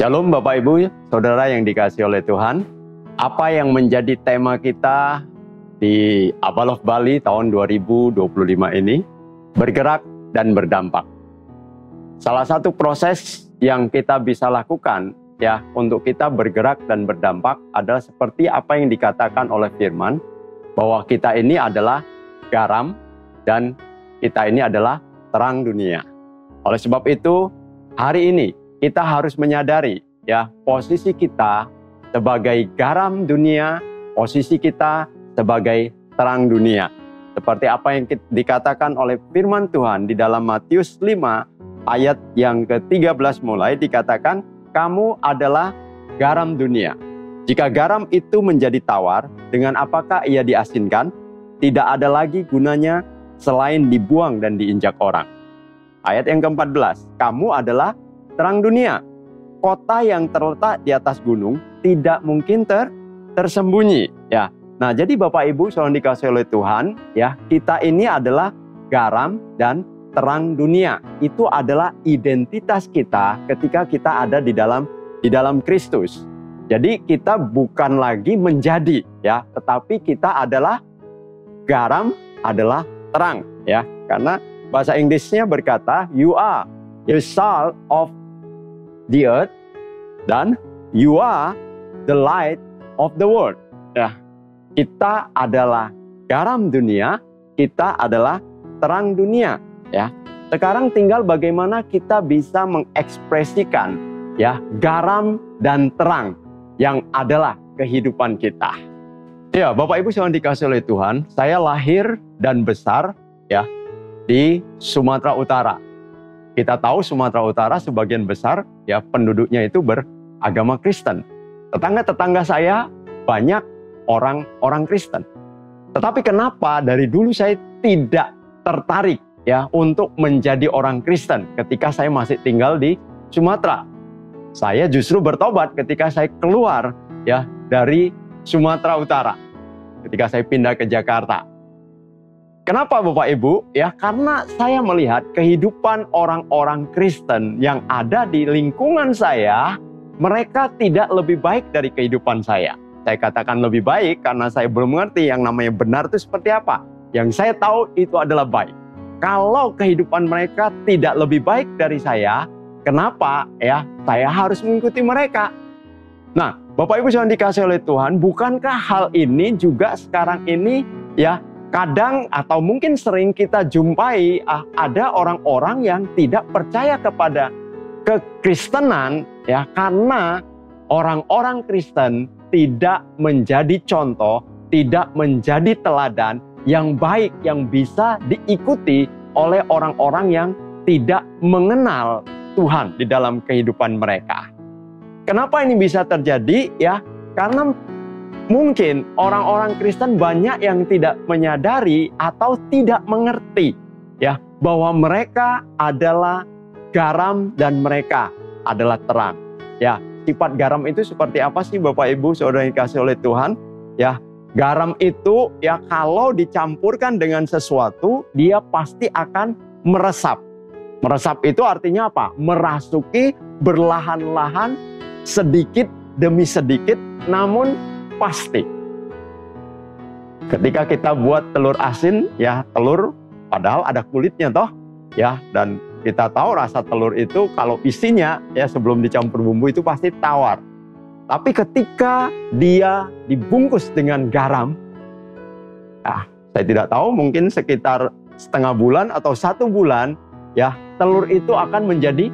Shalom Bapak Ibu, Saudara yang dikasihi oleh Tuhan. Apa yang menjadi tema kita di Abalov Bali tahun 2025 ini? Bergerak dan berdampak. Salah satu proses yang kita bisa lakukan ya untuk kita bergerak dan berdampak adalah seperti apa yang dikatakan oleh firman, bahwa kita ini adalah garam dan kita ini adalah terang dunia. Oleh sebab itu, hari ini kita harus menyadari ya posisi kita sebagai garam dunia, posisi kita sebagai terang dunia. Seperti apa yang dikatakan oleh firman Tuhan di dalam Matius 5 ayat yang ke-13 mulai dikatakan, kamu adalah garam dunia. Jika garam itu menjadi tawar, dengan apakah ia diasinkan? Tidak ada lagi gunanya selain dibuang dan diinjak orang. Ayat yang ke-14, kamu adalah terang dunia. Kota yang terletak di atas gunung tidak mungkin tersembunyi. Ya. Nah, jadi Bapak Ibu saudara dikasihi oleh Tuhan, ya, kita ini adalah garam dan terang dunia. Itu adalah identitas kita ketika kita ada di dalam Kristus. Jadi kita bukan lagi menjadi, ya, tetapi kita adalah garam, adalah terang, ya. Karena bahasa Inggrisnya berkata, you are the salt of the earth, dan you are the light of the world. Ya, kita adalah garam dunia, kita adalah terang dunia. Ya, sekarang tinggal bagaimana kita bisa mengekspresikan ya garam dan terang yang adalah kehidupan kita. Ya, Bapak Ibu yang dikasihi oleh Tuhan, saya lahir dan besar ya di Sumatera Utara. Kita tahu Sumatera Utara sebagian besar ya penduduknya itu beragama Kristen. Tetangga-tetangga saya banyak orang Kristen. Tetapi kenapa dari dulu saya tidak tertarik ya untuk menjadi orang Kristen ketika saya masih tinggal di Sumatera? Saya justru bertobat ketika saya keluar ya dari Sumatera Utara. Ketika saya pindah ke Jakarta. Kenapa Bapak Ibu? Ya karena saya melihat kehidupan orang-orang Kristen yang ada di lingkungan saya, mereka tidak lebih baik dari kehidupan saya. Saya katakan lebih baik karena saya belum mengerti yang namanya benar itu seperti apa. Yang saya tahu itu adalah baik. Kalau kehidupan mereka tidak lebih baik dari saya, kenapa ya saya harus mengikuti mereka? Nah, Bapak Ibu yang dikasihi oleh Tuhan, bukankah hal ini juga sekarang ini ya kadang atau mungkin sering kita jumpai ada orang-orang yang tidak percaya kepada kekristenan ya karena orang-orang Kristen tidak menjadi contoh, tidak menjadi teladan yang baik yang bisa diikuti oleh orang-orang yang tidak mengenal Tuhan di dalam kehidupan mereka. Kenapa ini bisa terjadi ya? Karena mungkin orang-orang Kristen banyak yang tidak menyadari atau tidak mengerti ya bahwa mereka adalah garam dan mereka adalah terang. Ya, sifat garam itu seperti apa sih Bapak Ibu Saudara yang dikasihi oleh Tuhan? Ya, garam itu ya kalau dicampurkan dengan sesuatu dia pasti akan meresap. Meresap itu artinya apa? Merasuki berlahan-lahan sedikit demi sedikit namun pasti. Ketika kita buat telur asin, ya telur padahal ada kulitnya toh, ya dan kita tahu rasa telur itu kalau isinya ya sebelum dicampur bumbu itu pasti tawar. Tapi ketika dia dibungkus dengan garam, saya tidak tahu mungkin sekitar setengah bulan atau 1 bulan, ya telur itu akan menjadi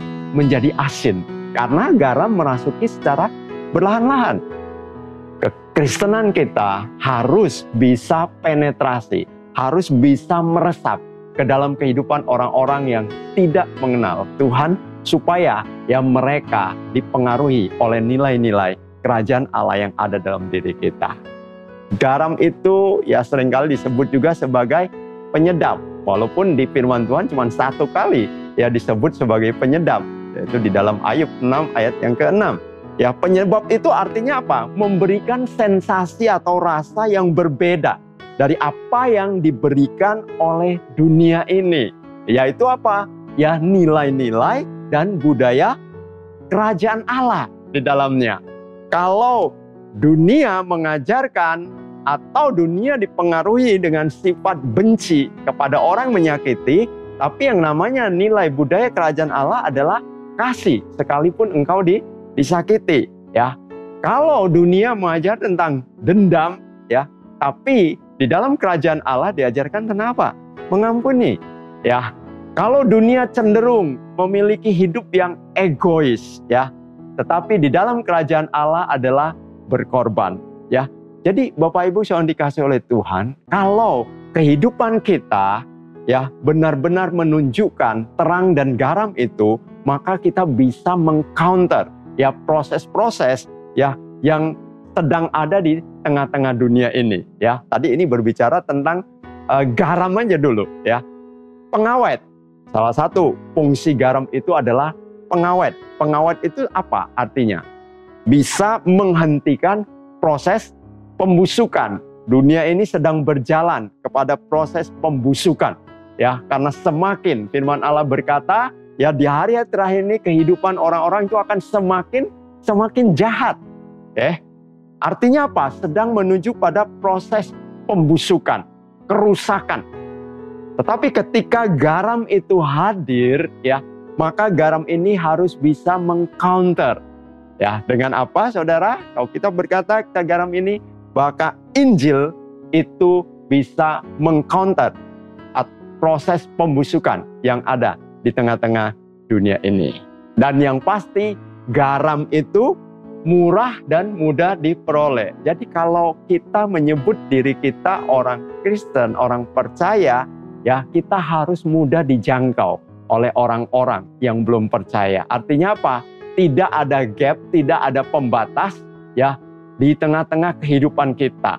asin karena garam merasuki secara berlahan-lahan. Kekristenan kita harus bisa penetrasi, harus bisa meresap ke dalam kehidupan orang-orang yang tidak mengenal Tuhan supaya ya mereka dipengaruhi oleh nilai-nilai kerajaan Allah yang ada dalam diri kita. Garam itu ya seringkali disebut juga sebagai penyedap, walaupun di firman Tuhan cuma 1 kali ya disebut sebagai penyedap, yaitu di dalam Ayub 6 ayat yang ke-6. Ya, penyebab itu artinya apa? Memberikan sensasi atau rasa yang berbeda dari apa yang diberikan oleh dunia ini. Yaitu apa? Ya, nilai-nilai dan budaya kerajaan Allah. di dalamnya. Kalau dunia mengajarkan atau dunia dipengaruhi dengan sifat benci kepada orang menyakiti, tapi yang namanya nilai budaya kerajaan Allah adalah kasih, sekalipun engkau disakiti. Ya, kalau dunia mengajar tentang dendam, ya, tapi di dalam kerajaan Allah diajarkan tentang apa? Mengampuni. Ya, kalau dunia cenderung memiliki hidup yang egois, ya, tetapi di dalam kerajaan Allah adalah berkorban. Ya, jadi Bapak Ibu yang dikasihi oleh Tuhan, kalau kehidupan kita ya benar-benar menunjukkan terang dan garam itu, maka kita bisa mengcounter ya proses-proses ya yang sedang ada di tengah-tengah dunia ini. Ya, tadi ini berbicara tentang garam aja dulu ya. Pengawet. Salah satu fungsi garam itu adalah pengawet. Pengawet itu apa artinya? Bisa menghentikan proses pembusukan. Dunia ini sedang berjalan kepada proses pembusukan. Ya, karena semakin firman Allah berkata, ya di hari terakhir ini kehidupan orang-orang itu akan semakin jahat. Artinya apa? Sedang menuju pada proses pembusukan, kerusakan. Tetapi ketika garam itu hadir, ya, maka garam ini harus bisa mengcounter. Ya, dengan apa, saudara? Kalau kita berkata kita garam ini, maka Injil itu bisa mengcounter proses pembusukan yang ada di tengah-tengah dunia ini. Dan yang pasti, garam itu murah dan mudah diperoleh. Jadi kalau kita menyebut diri kita orang Kristen, orang percaya, ya kita harus mudah dijangkau oleh orang-orang yang belum percaya. Artinya apa? Tidak ada gap, tidak ada pembatas ya di tengah-tengah kehidupan kita.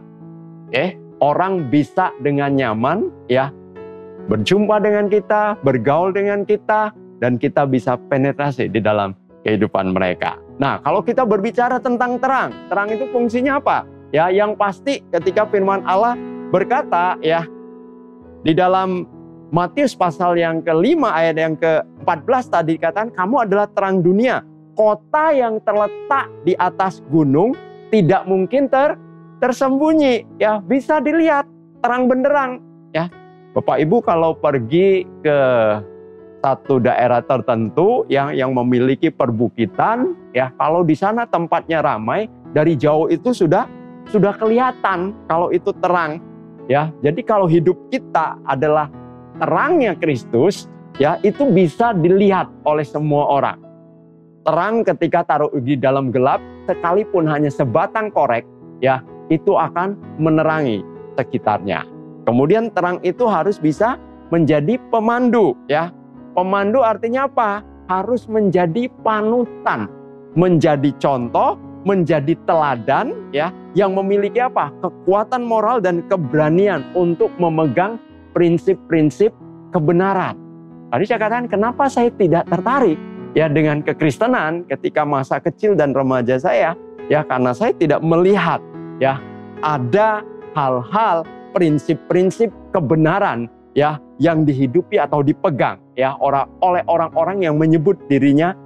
Orang bisa dengan nyaman ya berjumpa dengan kita, bergaul dengan kita, dan kita bisa penetrasi di dalam kehidupan mereka. Nah, kalau kita berbicara tentang terang, terang itu fungsinya apa? Ya, yang pasti ketika firman Allah berkata ya di dalam Matius pasal yang ke-5 ayat yang ke-14 tadi dikatakan, kamu adalah terang dunia. Kota yang terletak di atas gunung tidak mungkin tersembunyi. Ya, bisa dilihat terang benderang. Ya, Bapak Ibu kalau pergi ke satu daerah tertentu yang memiliki perbukitan, ya kalau di sana tempatnya ramai, dari jauh itu sudah kelihatan kalau itu terang. Ya, jadi kalau hidup kita adalah terangnya Kristus, ya itu bisa dilihat oleh semua orang. Terang ketika taruh di dalam gelap, sekalipun hanya sebatang korek, ya itu akan menerangi sekitarnya. Kemudian terang itu harus bisa menjadi pemandu, ya. Pemandu artinya apa? Harus menjadi panutan, menjadi contoh, menjadi teladan, ya, yang memiliki apa? Kekuatan moral dan keberanian untuk memegang prinsip-prinsip kebenaran. Tadi saya katakan, kenapa saya tidak tertarik ya dengan kekristenan ketika masa kecil dan remaja saya? Ya karena saya tidak melihat ya ada hal-hal prinsip-prinsip kebenaran ya yang dihidupi atau dipegang ya oleh orang-orang yang menyebut dirinya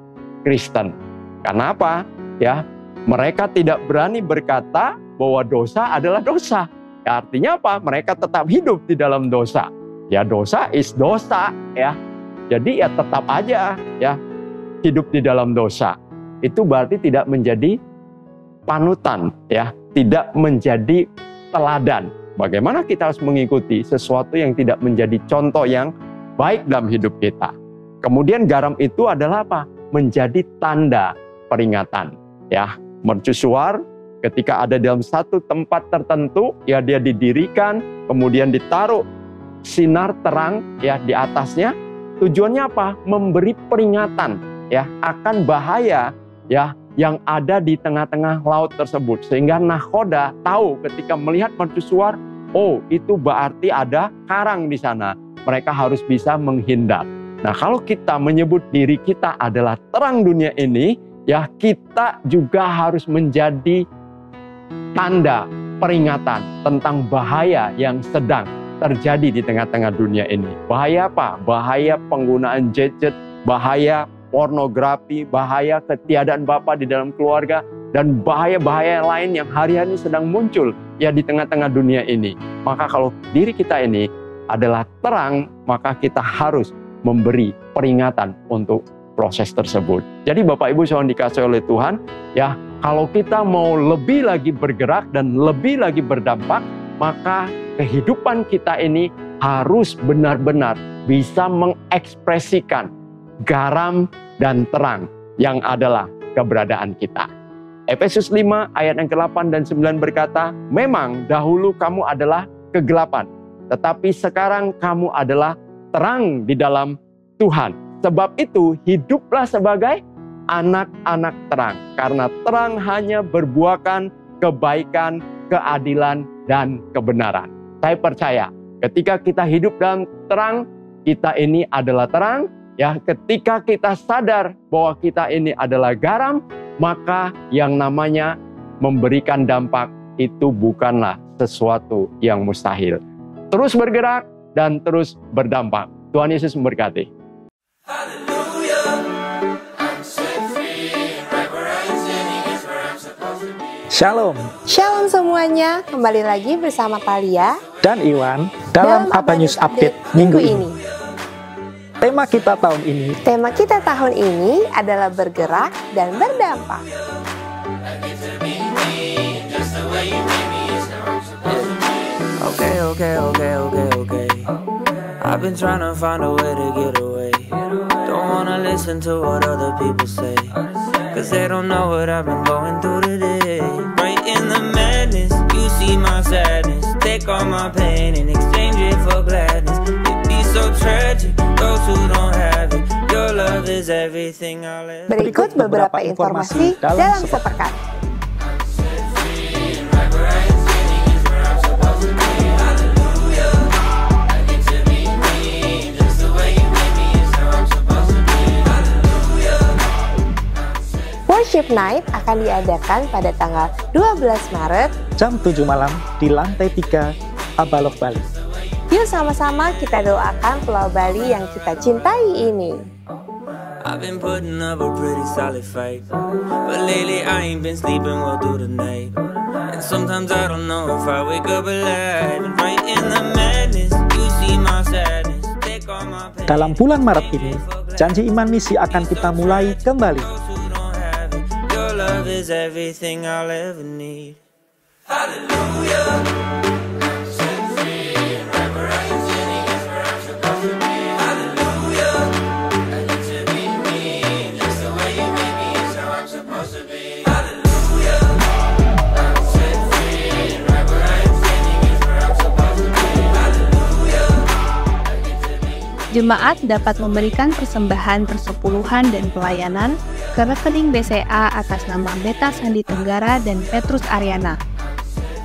Kristen. Karena apa? Ya, mereka tidak berani berkata bahwa dosa adalah dosa. Ya, artinya apa? Mereka tetap hidup di dalam dosa. Ya, dosa is dosa ya. Jadi ya tetap aja ya hidup di dalam dosa. Itu berarti tidak menjadi panutan ya, tidak menjadi teladan. Bagaimana kita harus mengikuti sesuatu yang tidak menjadi contoh yang baik dalam hidup kita. Kemudian garam itu adalah apa? Menjadi tanda peringatan. Ya, mercusuar ketika ada dalam satu tempat tertentu, ya dia didirikan, kemudian ditaruh sinar terang ya di atasnya. Tujuannya apa? Memberi peringatan ya akan bahaya ya yang ada di tengah-tengah laut tersebut. Sehingga nahkoda tahu ketika melihat mercusuar, oh itu berarti ada karang di sana. Mereka harus bisa menghindar. Nah kalau kita menyebut diri kita adalah terang dunia ini, ya kita juga harus menjadi tanda peringatan tentang bahaya yang sedang terjadi di tengah-tengah dunia ini. Bahaya apa? Bahaya penggunaan gadget, bahaya pornografi, bahaya ketiadaan Bapa di dalam keluarga, dan bahaya-bahaya lain yang hari-hari sedang muncul ya di tengah-tengah dunia ini. Maka kalau diri kita ini adalah terang, maka kita harus memberi peringatan untuk proses tersebut. Jadi Bapak Ibu yang dikasihi oleh Tuhan, ya kalau kita mau lebih lagi bergerak dan lebih lagi berdampak, maka kehidupan kita ini harus benar-benar bisa mengekspresikan garam dan terang yang adalah keberadaan kita. Efesus 5 ayat yang ke-8 dan 9 berkata, memang dahulu kamu adalah kegelapan, tetapi sekarang kamu adalah terang di dalam Tuhan. Sebab itu hiduplah sebagai anak-anak terang, karena terang hanya berbuahkan kebaikan, keadilan, dan kebenaran. Saya percaya ketika kita hidup dalam terang, kita ini adalah terang. Ya, ketika kita sadar bahwa kita ini adalah garam, maka yang namanya memberikan dampak itu bukanlah sesuatu yang mustahil. Terus bergerak dan terus berdampak. Tuhan Yesus memberkati. Shalom. Shalom semuanya, kembali lagi bersama Talia dan Iwan dalam Apa News Update minggu ini. Tema kita tahun ini adalah bergerak dan berdampak. Okay. I've been trying to find a way to get away. Don't wanna listen to what other people say, cause they don't know what I've been going through today. Right in the madness, you see my sadness. Take all my pain and exchange it for gladness. It'd be so tragic, those who don't have it. Your love is everything I'll ever. Berikut beberapa informasi dalam sepekan. Worship Night akan diadakan pada tanggal 12 Maret jam 7 malam di lantai 3 Abalok Bali. Yuk sama-sama kita doakan Pulau Bali yang kita cintai ini. I've been putting up a pretty solid fight, but lately I ain't been sleeping well through the night. And sometimes I don't know if I wake up alive. And right in the madness, you see my sadness. Take all my pain. Dalam bulan Maret ini, janji iman misi akan kita mulai kembali. Your love is everything I'll ever need. Hallelujah. Jemaat dapat memberikan persembahan persepuluhan dan pelayanan ke rekening BCA atas nama Beta Sandi Tenggara dan Petrus Ariana.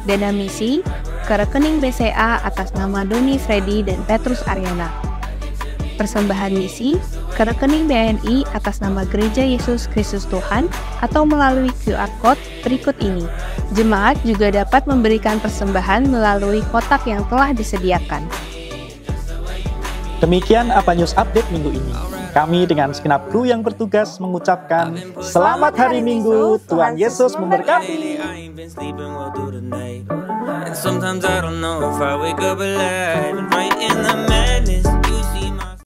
Dana misi ke rekening BCA atas nama Doni Freddy dan Petrus Ariana. Persembahan misi ke rekening BNI atas nama Gereja Yesus Kristus Tuhan atau melalui QR Code berikut ini. Jemaat juga dapat memberikan persembahan melalui kotak yang telah disediakan. Demikian Apa News Update minggu ini. Kami dengan segenap kru yang bertugas mengucapkan Selamat Hari Minggu, Tuhan Yesus memberkati. Sometimes I don't know if I wake up alive. And right in the madness,